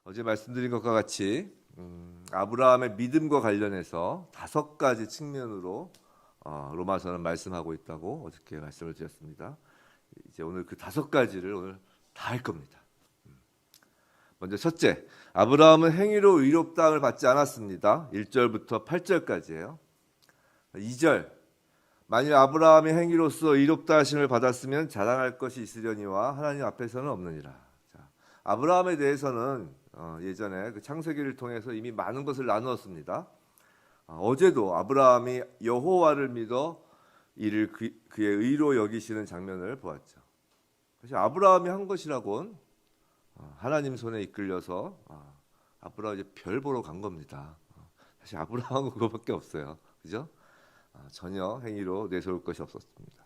어제 말씀드린 것과 같이 아브라함의 믿음과 관련해서 5가지 측면으로 로마서는 말씀하고 있다고 어저께 말씀을 드렸습니다. 이제 오늘 그 5가지를 오늘 다 할 겁니다. 먼저 첫째, 아브라함은 행위로 의롭다함을 받지 않았습니다. 1절부터 8절까지예요. 2절, 만일 아브라함이 행위로서 의롭다 하심을 받았으면 자랑할 것이 있으려니와 하나님 앞에서는 없느니라. 자, 아브라함에 대해서는 예전에 그 창세기를 통해서 이미 많은 것을 나누었습니다. 어제도 아브라함이 여호와를 믿어 이를 그의 의로 여기시는 장면을 보았죠. 사실 아브라함이 한 것이라곤 하나님 손에 이끌려서 아브라함 이제 별 보러 간 겁니다. 사실 아브라함은 그거밖에 없어요. 그죠? 전혀 행위로 내세울 것이 없었습니다.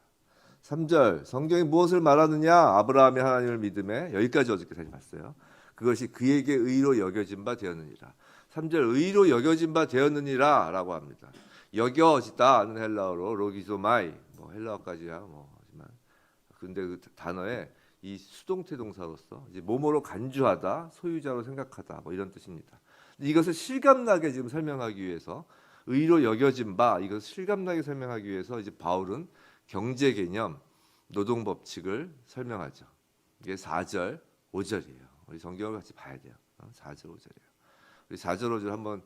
3절, 성경이 무엇을 말하느냐? 아브라함이 하나님을 믿음에, 여기까지 어저께 다시 봤어요. 그것이 그에게 의로 여겨진 바 되었느니라. 3절, 의로 여겨진 바 되었느니라 라고 합니다. 여겨지다는 헬라어로 로기조마이, 헬라어까지야 하지만 근데 그 단어에 이 수동태 동사로서 이제 뭐뭐로 간주하다, 소유자로 생각하다 이런 뜻입니다. 이것을 실감나게 지금 설명하기 위해서 의로 여겨진 바, 이것을 실감나게 설명하기 위해서 이제 바울은 경제 개념, 노동 법칙을 설명하죠. 이게 4절, 5절이에요. 우리 성경을 같이 봐야 돼요. 4절, 5절이에요. 우리 4절, 5절 한번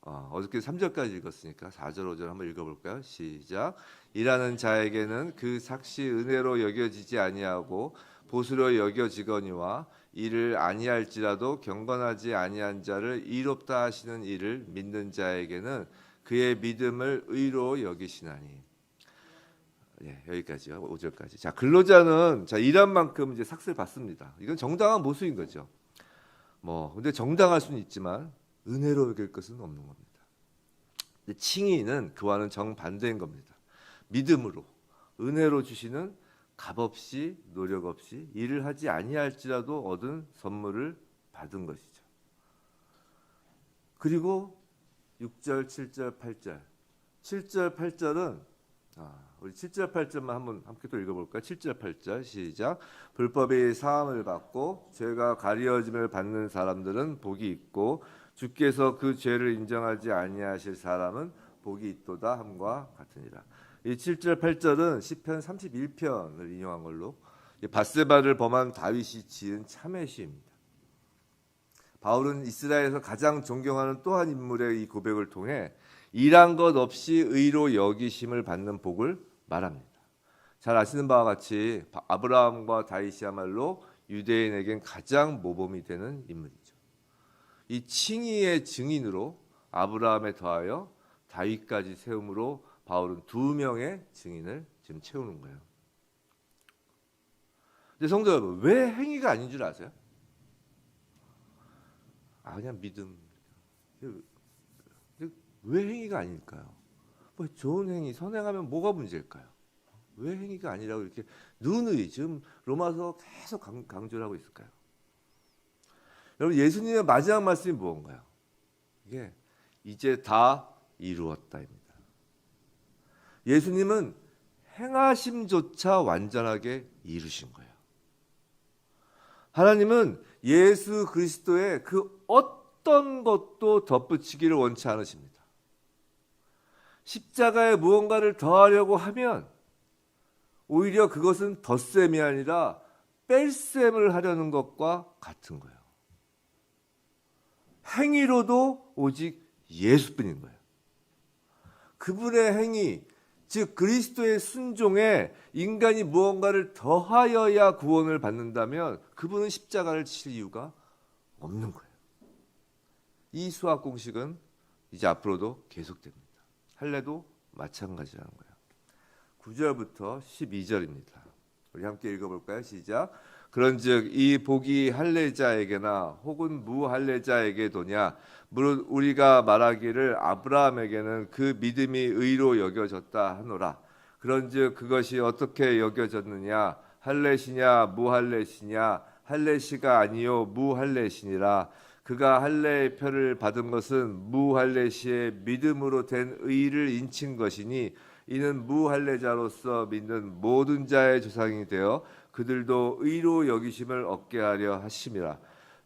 어저께 3절까지 읽었으니까 4절, 5절 한번 읽어볼까요? 시작. 일하는 자에게는 그 삭시 은혜로 여겨지지 아니하고 보수로 여겨지거니와 이를 아니할지라도 경건하지 아니한 자를 의롭다 하시는 이를 믿는 자에게는 그의 믿음을 의로 여기시나니. 여기까지요. 5절까지. 자, 근로자는 일한 만큼 이제 삭스를 받습니다. 이건 정당한 모습인 거죠. 근데 정당할 수는 있지만 은혜로 여길 것은 없는 겁니다. 근데 칭의는 그와는 정반대인 겁니다. 믿음으로 은혜로 주시는 값없이 노력 없이 일을 하지 아니할지라도 얻은 선물을 받은 것이죠. 그리고 6절, 7절, 8절. 7절, 8절은 우리 7절, 8절만 한번 함께 또 읽어볼까요? 7절, 8절 시작. 불법의 사함을 받고 죄가 가리어짐을 받는 사람들은 복이 있고 주께서 그 죄를 인정하지 아니하실 사람은 복이 있도다 함과 같으니라. 이 7절, 8절은 시편 31편을 인용한 걸로 밧세바를 범한 다윗이 지은 참회 시입니다. 바울은 이스라엘에서 가장 존경하는 또 한 인물의 이 고백을 통해 일한 것 없이 의로 여기심을 받는 복을 말합니다. 잘 아시는 바와 같이 아브라함과 다윗이야말로 유대인에겐 가장 모범이 되는 인물이죠. 이 칭의의 증인으로 아브라함에 더하여 다윗까지 세움으로 바울은 2명의 증인을 지금 채우는 거예요. 근데 성도 여러분, 왜 행위가 아닌 줄 아세요? 그냥 믿음. 왜 행위가 아닐까요? 좋은 행위, 선행하면 뭐가 문제일까요? 왜 행위가 아니라고 이렇게 누누이 지금 로마서 계속 강조를 하고 있을까요? 여러분, 예수님의 마지막 말씀이 무언가요? 이게 이제 다 이루었다입니다. 예수님은 행하심조차 완전하게 이루신 거예요. 하나님은 예수 그리스도의 그 어떤 것도 덧붙이기를 원치 않으십니다. 십자가에 무언가를 더하려고 하면 오히려 그것은 덧셈이 아니라 뺄셈을 하려는 것과 같은 거예요. 행위로도 오직 예수뿐인 거예요. 그분의 행위, 즉 그리스도의 순종에 인간이 무언가를 더하여야 구원을 받는다면 그분은 십자가를 칠 이유가 없는 거예요. 이 수학 공식은 이제 앞으로도 계속됩니다. 할례도 마찬가지라는 거예요. 9절부터 12절입니다. 우리 함께 읽어볼까요? 시작. 그런즉 이 복이 할례자에게나 혹은 무할례자에게도냐? 무릇 우리가 말하기를 아브라함에게는 그 믿음이 의로 여겨졌다 하노라. 그런즉 그것이 어떻게 여겨졌느냐? 할례시냐 무할례시냐? 할례시가 아니요 무할례시니라. 그가 할례의 표를 받은 것은 무할례시의 믿음으로 된 의를 인친 것이니 이는 무할례자로서 믿는 모든 자의 조상이 되어 그들도 의로 여기심을 얻게 하려 하심이라.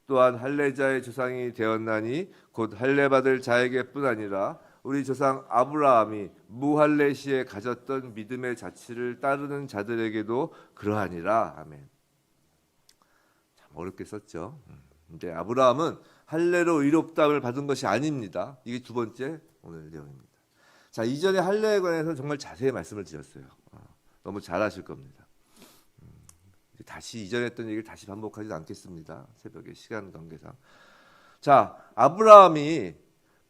또한 할례자의 조상이 되었나니 곧 할례 받을 자에게뿐 아니라 우리 조상 아브라함이 무할례 시에 가졌던 믿음의 자취를 따르는 자들에게도 그러하니라. 아멘. 참 어렵게 썼죠. 근데 아브라함은 할례로 의롭다함을 받은 것이 아닙니다. 이게 두 번째 오늘 내용입니다. 자, 이전에 할례에 관해서 정말 자세히 말씀을 드렸어요. 너무 잘 아실 겁니다. 다시 이전에 했던 얘기를 다시 반복하지 않겠습니다. 새벽에 시간 관계상. 자, 아브라함이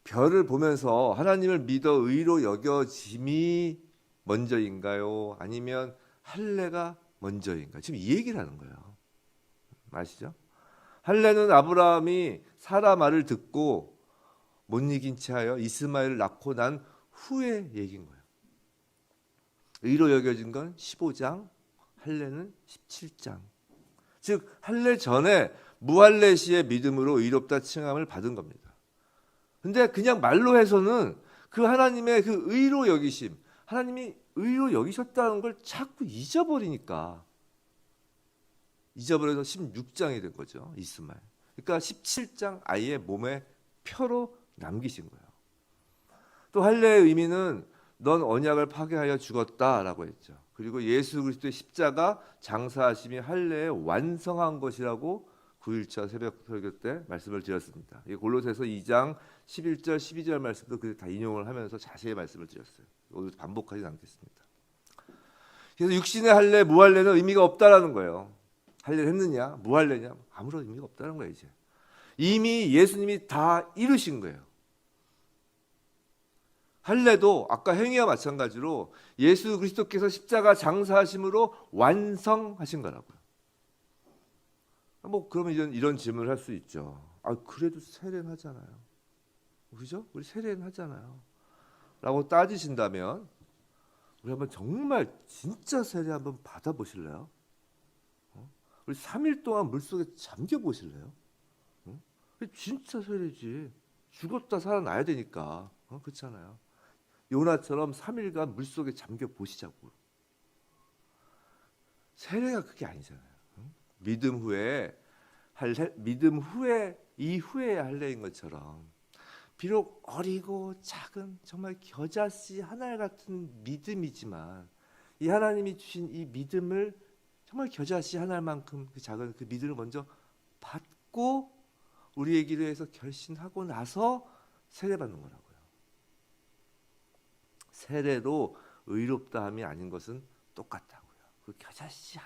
별을 보면서 하나님을 믿어 의로 여겨짐이 먼저인가요? 아니면 할례가 먼저인가요? 지금 이 얘기를 하는 거예요. 아시죠? 할례는 아브라함이 사라 말을 듣고 못 이긴 채하여 이스마엘을 낳고 난 후의 얘기인 거예요. 의로 여겨진 건 15장, 할례는 17장. 즉 할례 전에 무할례 시의 믿음으로 의롭다 칭함을 받은 겁니다. 근데 그냥 말로 해서는 그 하나님의 그 의로 여기심, 하나님이 의로 여기셨다는 걸 자꾸 잊어버리니까 잊어버려서 16장이 된 거죠. 이스마엘. 그러니까 17장 아예 몸에 표로 남기신 거예요. 또 할례의 의미는 넌 언약을 파괴하여 죽었다라고 했죠. 그리고 예수 그리스도의 십자가 장사하심이 할례의 완성한 것이라고 9일차 새벽 설교 때 말씀을 드렸습니다. 이 골로새서 2장 11절 12절 말씀도 다 인용을 하면서 자세히 말씀을 드렸어요. 오늘 반복하지 않겠습니다. 그래서 육신의 할례, 무할례는 의미가 없다라는 거예요. 할례를 했느냐, 무할례냐 아무런 의미가 없다는 거예요. 이제 이미 예수님이 다 이루신 거예요. 할례도 아까 행위와 마찬가지로 예수 그리스도께서 십자가 장사하심으로 완성하신 거라고요. 뭐 그러면 이런 질문을 할 수 있죠. 아, 그래도 세례는 하잖아요. 그죠? 우리 세례는 하잖아요. 라고 따지신다면 우리 한번 정말 진짜 세례 한번 받아보실래요? 우리 3일 동안 물속에 잠겨 보실래요? 진짜 세례지. 죽었다 살아나야 되니까. 그렇잖아요. 요나처럼 3일간 물속에 잠겨 보시자고. 세례가 그게 아니잖아요. 믿음 후에 이후에 할례인 것처럼 비록 어리고 작은 정말 겨자씨 하나 같은 믿음이지만 이 하나님이 주신 이 믿음을 정말 겨자씨 하나만큼 그 작은 그 믿음을 먼저 받고 우리에게 대해서 결신하고 나서 세례받는 거라고요. 세례로 의롭다함이 아닌 것은 똑같다고요. 그 겨자씨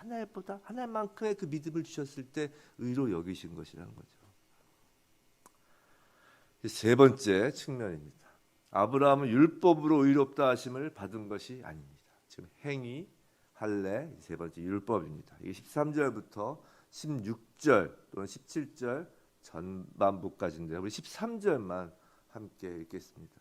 하나만큼의 그 믿음을 주셨을 때 의로 여기신 것이라는 거죠. 세 번째 측면입니다. 아브라함은 율법으로 의롭다 하심을 받은 것이 아닙니다. 지금 행위, 할례, 세 번째 율법입니다. 이게 13절부터 16절 또는 17절 전반부까지인데요. 우리 13절만 함께 읽겠습니다.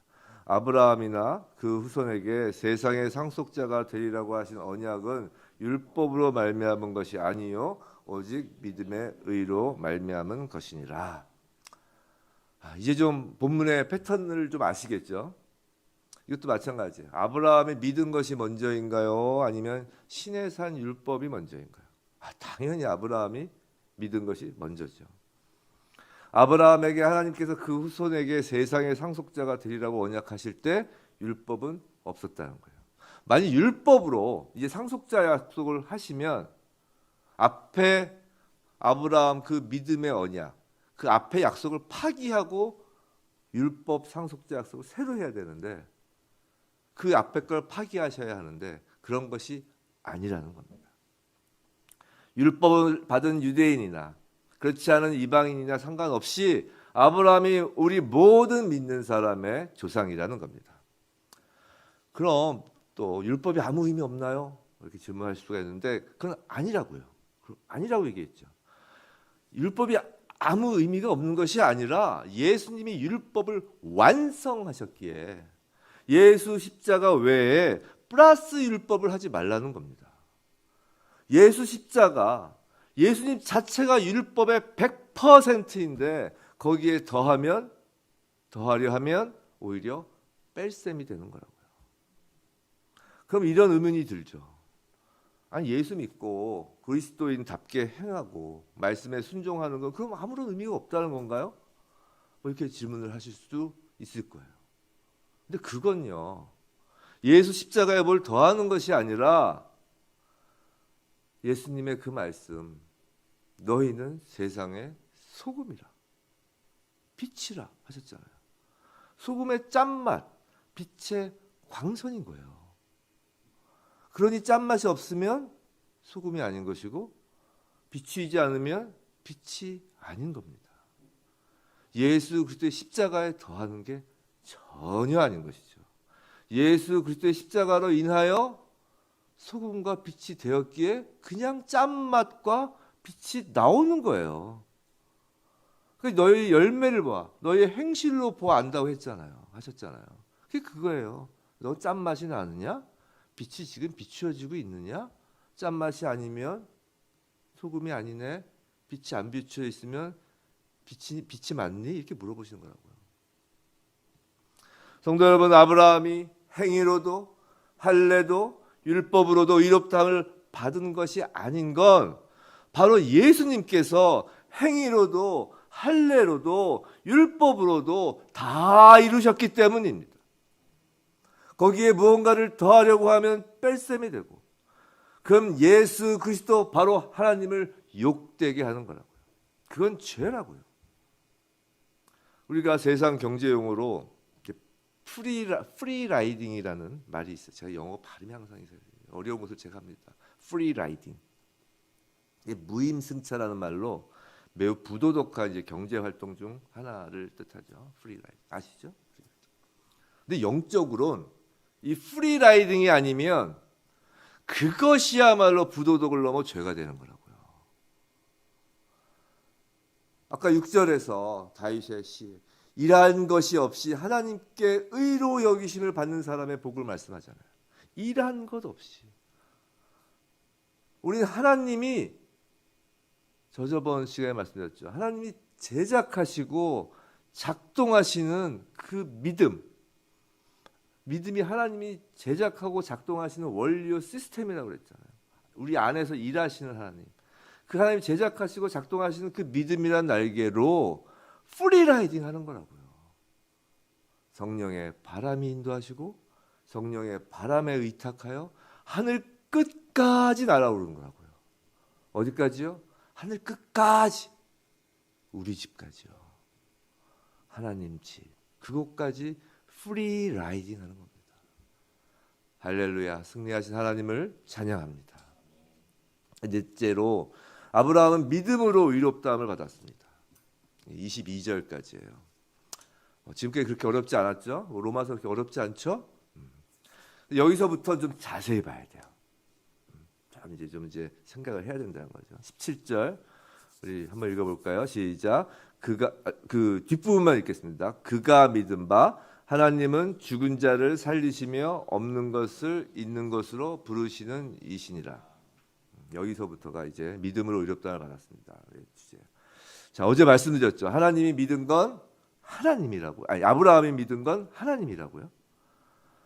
아브라함이나 그 후손에게 세상의 상속자가 되리라고 하신 언약은 율법으로 말미암은 것이 아니요 오직 믿음의 의로 말미암은 것이니라. 이제 좀 본문의 패턴을 좀 아시겠죠? 이것도 마찬가지예요. 아브라함이 믿은 것이 먼저인가요? 아니면 신의 산 율법이 먼저인가요? 당연히 아브라함이 믿은 것이 먼저죠. 아브라함에게 하나님께서 그 후손에게 세상의 상속자가 되리라고 언약하실 때 율법은 없었다는 거예요. 만약 율법으로 이제 상속자 약속을 하시면 앞에 아브라함 그 믿음의 언약, 그 앞에 약속을 파기하고 율법 상속자 약속을 새로 해야 되는데 그 앞에 걸 파기하셔야 하는데 그런 것이 아니라는 겁니다. 율법을 받은 유대인이나 그렇지 않은 이방인이나 상관없이 아브라함이 우리 모든 믿는 사람의 조상이라는 겁니다. 그럼 또 율법이 아무 의미 없나요? 이렇게 질문할 수가 있는데 그건 아니라고요. 아니라고 얘기했죠. 율법이 아무 의미가 없는 것이 아니라 예수님이 율법을 완성하셨기에 예수 십자가 외에 플러스 율법을 하지 말라는 겁니다. 예수 십자가, 예수님 자체가 율법의 100%인데 거기에 더하려 하면 오히려 뺄셈이 되는 거라고요. 그럼 이런 의문이 들죠. 아니 예수 믿고 그리스도인답게 행하고 말씀에 순종하는 건 그럼 아무런 의미가 없다는 건가요? 뭐 이렇게 질문을 하실 수도 있을 거예요. 근데 그건요, 예수 십자가에 뭘 더하는 것이 아니라 예수님의 그 말씀, 너희는 세상의 소금이라 빛이라 하셨잖아요. 소금의 짠맛, 빛의 광선인 거예요. 그러니 짠맛이 없으면 소금이 아닌 것이고 비추이지 않으면 빛이 아닌 겁니다. 예수 그리스도의 십자가에 더하는 게 전혀 아닌 것이죠. 예수 그리스도의 십자가로 인하여 소금과 빛이 되었기에 그냥 짠맛과 빛이 나오는 거예요. 너희 열매를 봐, 너희의 행실로 보아 안다고 하셨잖아요. 그게 그거예요. 너 짠맛이 나느냐? 빛이 지금 비추어지고 있느냐? 짠맛이 아니면 소금이 아니네. 빛이 안 비추어 있으면 빛이 맞니? 이렇게 물어보시는 거라고요. 성도 여러분, 아브라함이 행위로도 할례도 율법으로도 의롭다함을 받은 것이 아닌 건 바로 예수님께서 행위로도 할례로도 율법으로도 다 이루셨기 때문입니다. 거기에 무언가를 더하려고 하면 뺄셈이 되고, 그럼 예수 그리스도 바로 하나님을 욕되게 하는 거라고요. 그건 죄라고요. 우리가 세상 경제 용어로 프리라이딩이라는 말이 있어요. 제가 영어 발음이 항상 어려운 것을 제가 합니다. 프리라이딩. 무임승차라는 말로 매우 부도덕한 이제 경제 활동 중 하나를 뜻하죠. 프리라이딩 아시죠? 근데 영적으로는 이 프리라이딩이 아니면 그것이야말로 부도덕을 넘어 죄가 되는 거라고요. 아까 6절에서 다윗의 시, 일한 것이 없이 하나님께 의로 여기심을 받는 사람의 복을 말씀하잖아요. 일한 것 없이. 우리는 하나님이, 저번 시간에 말씀드렸죠. 하나님이 제작하시고 작동하시는 그 믿음이 하나님이 제작하고 작동하시는 원리요 시스템이라고 그랬잖아요. 우리 안에서 일하시는 하나님. 그 하나님이 제작하시고 작동하시는 그 믿음이란 날개로 프리라이딩 하는 거라고요. 성령의 바람이 인도하시고 성령의 바람에 의탁하여 하늘 끝까지 날아오르는 거라고요. 어디까지요? 하늘 끝까지. 우리 집까지요. 하나님 집. 그곳까지 프리라이딩 하는 겁니다. 할렐루야. 승리하신 하나님을 찬양합니다. 넷째로 아브라함은 믿음으로 의롭다함을 받았습니다. 22절까지예요. 지금까지 그렇게 어렵지 않았죠? 로마서 그렇게 어렵지 않죠? 여기서부터 좀 자세히 봐야 돼요. 이제 생각을 해야 된다는 거죠. 17절 우리 한번 읽어볼까요? 시작. 그 뒷부분만 읽겠습니다. 그가 믿은 바 하나님은 죽은 자를 살리시며 없는 것을 있는 것으로 부르시는 이시니라. 여기서부터가 이제 믿음으로 의롭다함을 받았습니다. 주제. 자, 어제 말씀드렸죠. 하나님이 믿은 건 하나님이라고. 아브라함이 믿은 건 하나님이라고요.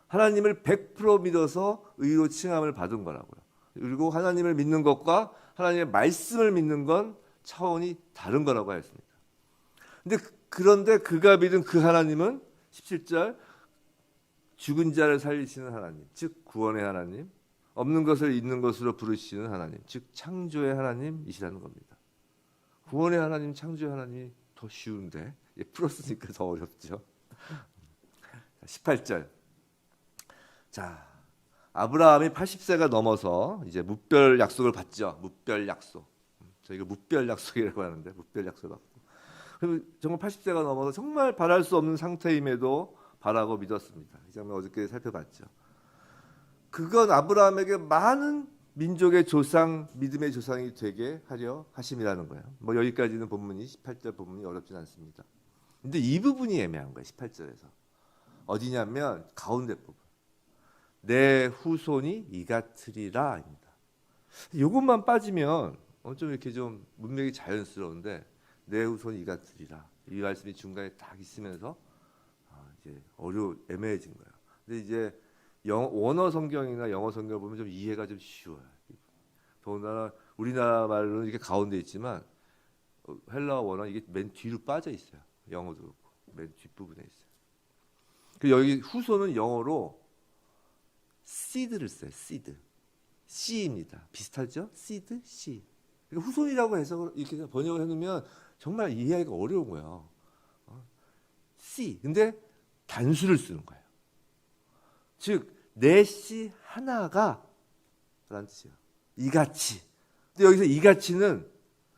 하나님을 100% 믿어서 의로 칭함을 받은 거라고요. 그리고 하나님을 믿는 것과 하나님의 말씀을 믿는 건 차원이 다른 거라고 하였습니다. 그런데 그가 믿은 그 하나님은 17절 죽은 자를 살리시는 하나님, 즉 구원의 하나님, 없는 것을 있는 것으로 부르시는 하나님, 즉 창조의 하나님이시라는 겁니다. 구원의 하나님, 창조의 하나님이 더 쉬운데 풀었으니까 더 어렵죠. 18절. 자, 아브라함이 80세가 넘어서 이제 묵별 약속을 받죠. 묵별 약속. 저희가 묵별 약속이라고 하는데 묵별 약속 받고. 그리고 정말 80세가 넘어서 정말 바랄 수 없는 상태임에도 바라고 믿었습니다. 이 장면 어저께 살펴봤죠. 그건 아브라함에게 많은 민족의 조상, 믿음의 조상이 되게 하려 하심이라는 거예요. 뭐 여기까지는 본문이 18절 본문이 어렵진 않습니다. 근데 이 부분이 애매한 거예요. 18절에서. 어디냐면 가운데 부분. 내 후손이 이같으리라입니다. 이것만 빠지면 좀 이렇게 좀 문맥이 자연스러운데 내 후손이 이같으리라. 이 말씀이 중간에 딱 있으면서 이제 애매해진 거예요. 근데 이제 원어 성경이나 영어 성경을 보면 좀 이해가 좀 쉬워요. 더군다나 우리나라 말로는 이게 가운데 있지만 헬라어 원어는 이게 맨 뒤로 빠져 있어요. 영어도 그렇고 맨 뒷부분에 있어요. 그 여기 후손은 영어로 seed를 써요. seed. 씨입니다. 비슷하죠? seed, 씨. 그러니까 후손이라고 해서 이렇게 번역을 해놓으면 정말 이해하기가 어려운 거예요. 씨. 근데 단수를 쓰는 거예요. 즉, 내 씨 하나가 라는 뜻이에요. 이같이. 근데 여기서 이같이는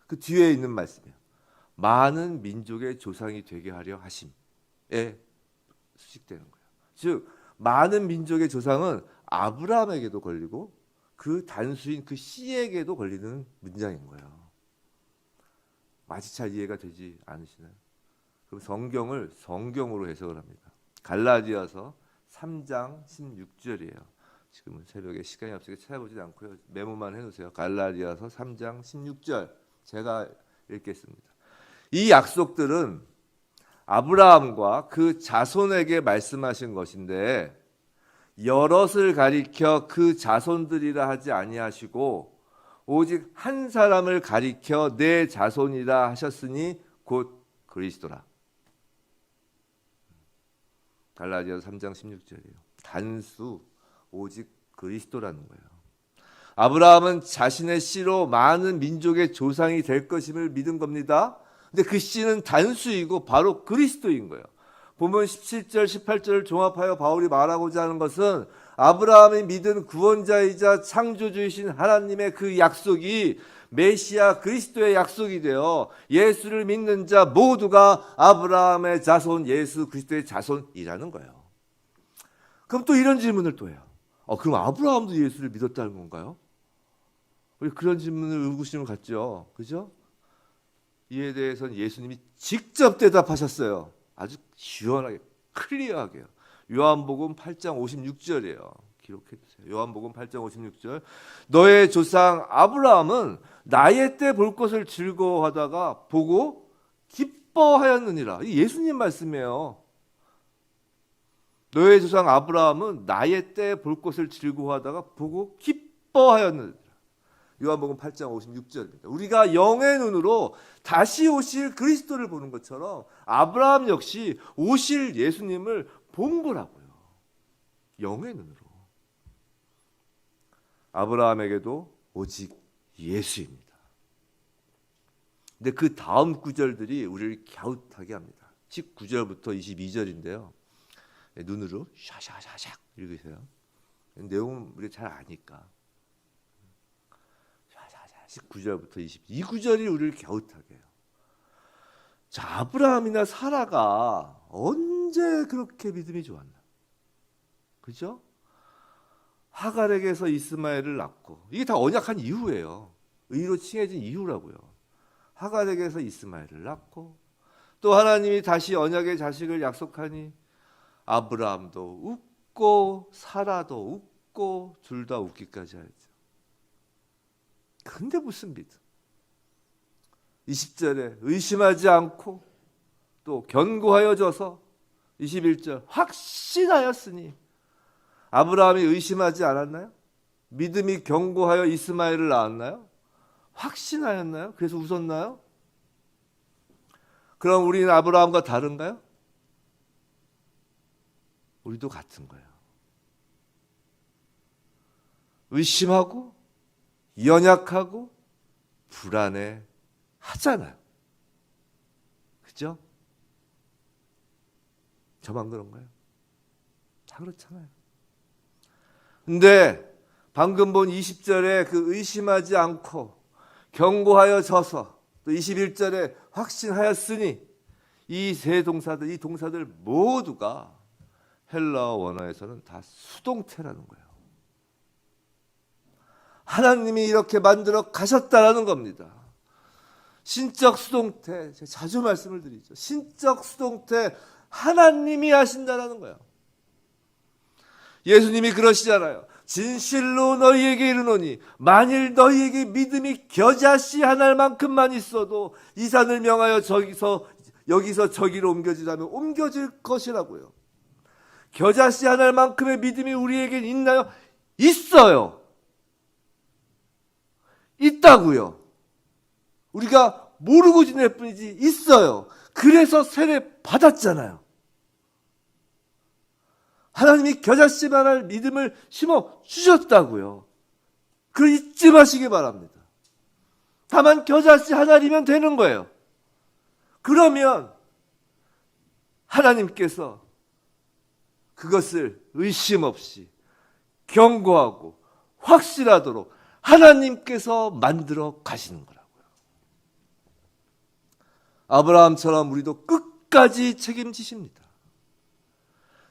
그 뒤에 있는 말씀이에요. 많은 민족의 조상이 되게 하려 하심에 수식되는 거예요. 즉, 많은 민족의 조상은 아브라함에게도 걸리고 그 단수인 그 씨에게도 걸리는 문장인 거예요. 마치 잘 이해가 되지 않으시나요? 그럼 성경을 성경으로 해석을 합니다. 갈라디아서 3장 16절이에요. 지금은 새벽에 시간이 없으니까 찾아보지 않고요. 메모만 해놓으세요. 갈라디아서 3장 16절 제가 읽겠습니다. 이 약속들은 아브라함과 그 자손에게 말씀하신 것인데 여럿을 가리켜 그 자손들이라 하지 아니하시고 오직 한 사람을 가리켜 내 자손이라 하셨으니 곧 그리스도라. 갈라디아서 3장 16절이에요. 단수 오직 그리스도라는 거예요. 아브라함은 자신의 씨로 많은 민족의 조상이 될 것임을 믿은 겁니다. 근데 그 씨는 단수이고 바로 그리스도인 거예요. 보면 17절, 18절을 종합하여 바울이 말하고자 하는 것은 아브라함이 믿은 구원자이자 창조주이신 하나님의 그 약속이 메시아 그리스도의 약속이 되어 예수를 믿는 자 모두가 아브라함의 자손, 예수 그리스도의 자손이라는 거예요. 그럼 또 이런 질문을 또 해요. 그럼 아브라함도 예수를 믿었다는 건가요? 우리 그런 질문을 의구심을 갖죠. 그죠? 이에 대해서는 예수님이 직접 대답하셨어요. 아주 시원하게, 클리어하게요. 요한복음 8장 56절이에요. 기록해 주세요. 요한복음 8장 56절. 너의 조상 아브라함은 나의 때 볼 것을 즐거워하다가 보고 기뻐하였느니라. 이 예수님 말씀이에요. 너의 조상 아브라함은 나의 때 볼 것을 즐거워하다가 보고 기뻐하였느니라. 요한복음 8장 56절입니다. 우리가 영의 눈으로 다시 오실 그리스도를 보는 것처럼 아브라함 역시 오실 예수님을 본 거라고요. 영의 눈으로. 아브라함에게도 오직 예수입니다. 근데 그 다음 구절들이 우리를 갸웃하게 합니다. 19절부터 22절인데요. 눈으로 샤샤샤샥 읽으세요. 내용은 우리가 잘 아니까. 19절부터 22구절이 우리를 갸웃하게 해요. 자, 아브라함이나 사라가 언제 그렇게 믿음이 좋았나? 그죠? 하갈에게서 이스마엘을 낳고 이게 다 언약한 이후예요. 의로 칭해진 이후라고요. 하갈에게서 이스마엘을 낳고 또 하나님이 다시 언약의 자식을 약속하니 아브라함도 웃고 사라도 웃고 둘 다 웃기까지 하죠. 근데 무슨 믿음? 20절에 의심하지 않고 또 견고하여져서 21절 확신하였으니 아브라함이 의심하지 않았나요? 믿음이 견고하여 이스마엘을 낳았나요? 확신하였나요? 그래서 웃었나요? 그럼 우리는 아브라함과 다른가요? 우리도 같은 거예요. 의심하고 연약하고 불안해 하잖아요. 그죠? 저만 그런가요? 다 그렇잖아요. 근데 방금 본 20절에 그 의심하지 않고 견고하여 져서 또 21절에 확신하였으니 이 세 동사들, 이 동사들 모두가 헬라어 원어에서는 다 수동태라는 거예요. 하나님이 이렇게 만들어 가셨다라는 겁니다. 신적 수동태, 제가 자주 말씀을 드리죠. 신적 수동태, 하나님이 하신다라는 거예요. 예수님이 그러시잖아요. 진실로 너희에게 이르노니 만일 너희에게 믿음이 겨자씨 한 알만큼만 있어도 이 산을 명하여 여기서 저기로 옮겨지라면 옮겨질 것이라고요. 겨자씨 한 알만큼의 믿음이 우리에게 있나요? 있어요. 있다고요. 우리가 모르고 지낼 뿐이지 있어요. 그래서 세례 받았잖아요. 하나님이 겨자씨만할 믿음을 심어 주셨다고요. 그걸 잊지 마시기 바랍니다. 다만 겨자씨 하나이면 되는 거예요. 그러면 하나님께서 그것을 의심 없이 견고하고 확실하도록 하나님께서 만들어 가시는 거라고요. 아브라함처럼 우리도 끝까지 책임지십니다.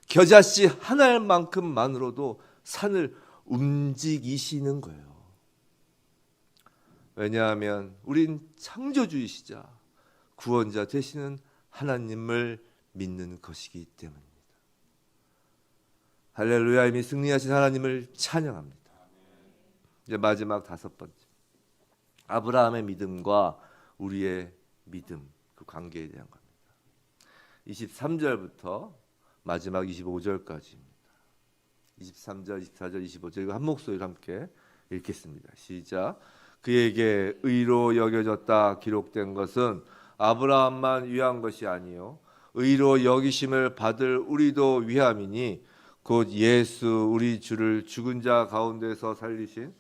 겨자씨 하나만큼만으로도 산을 움직이시는 거예요. 왜냐하면 우린 창조주이시자 구원자 되시는 하나님을 믿는 것이기 때문입니다. 할렐루야. 이미 승리하신 하나님을 찬양합니다. 이제 마지막 5번째, 아브라함의 믿음과 우리의 믿음, 그 관계에 대한 겁니다. 23절부터 마지막 25절까지입니다. 23절, 24절, 25절 이거 한 목소리로 함께 읽겠습니다. 시작. 그에게 의로 여겨졌다 기록된 것은 아브라함만 위한 것이 아니요 의로 여기심을 받을 우리도 위함이니 곧 예수 우리 주를 죽은 자 가운데서 살리신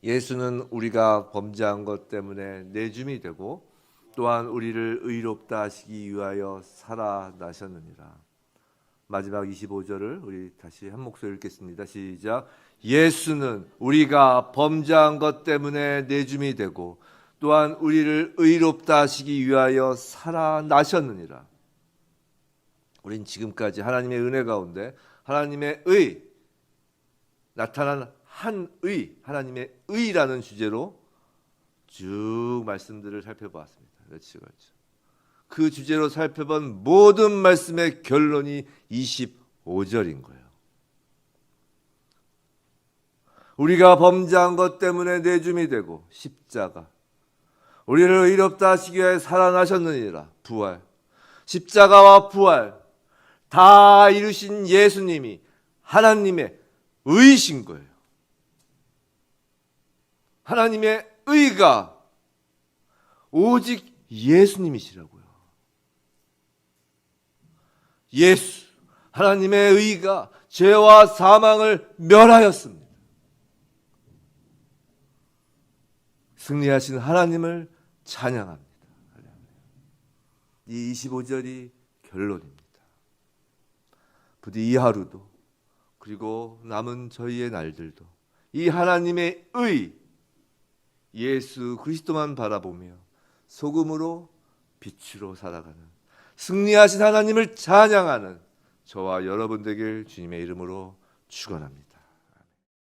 예수는 우리가 범죄한 것 때문에 내줌이 되고 또한 우리를 의롭다 하시기 위하여 살아나셨느니라. 마지막 25절을 우리 다시 한 목소리 읽겠습니다. 시작. 예수는 우리가 범죄한 것 때문에 내줌이 되고 또한 우리를 의롭다 하시기 위하여 살아나셨느니라. 우린 지금까지 하나님의 은혜 가운데 하나님의 의, 나타난 한의, 하나님의 의라는 주제로 쭉 말씀들을 살펴보았습니다. 며칠 걸쳐. 그 주제로 살펴본 모든 말씀의 결론이 25절인 거예요. 우리가 범죄한 것 때문에 내줌이 되고 십자가, 우리를 의롭다 하시기 위해 살아나셨느니라. 부활, 십자가와 부활 다 이루신 예수님이 하나님의 의이신 거예요. 하나님의 의가 오직 예수님이시라고요. 예수, 하나님의 의가 죄와 사망을 멸하였습니다. 승리하신 하나님을 찬양합니다. 이 25절이 결론입니다. 부디 이 하루도 그리고 남은 저희의 날들도 이 하나님의 의, 예수 그리스도만 바라보며 소금으로 빛으로 살아가는 승리하신 하나님을 찬양하는 저와 여러분 되길 주님의 이름으로 축원합니다.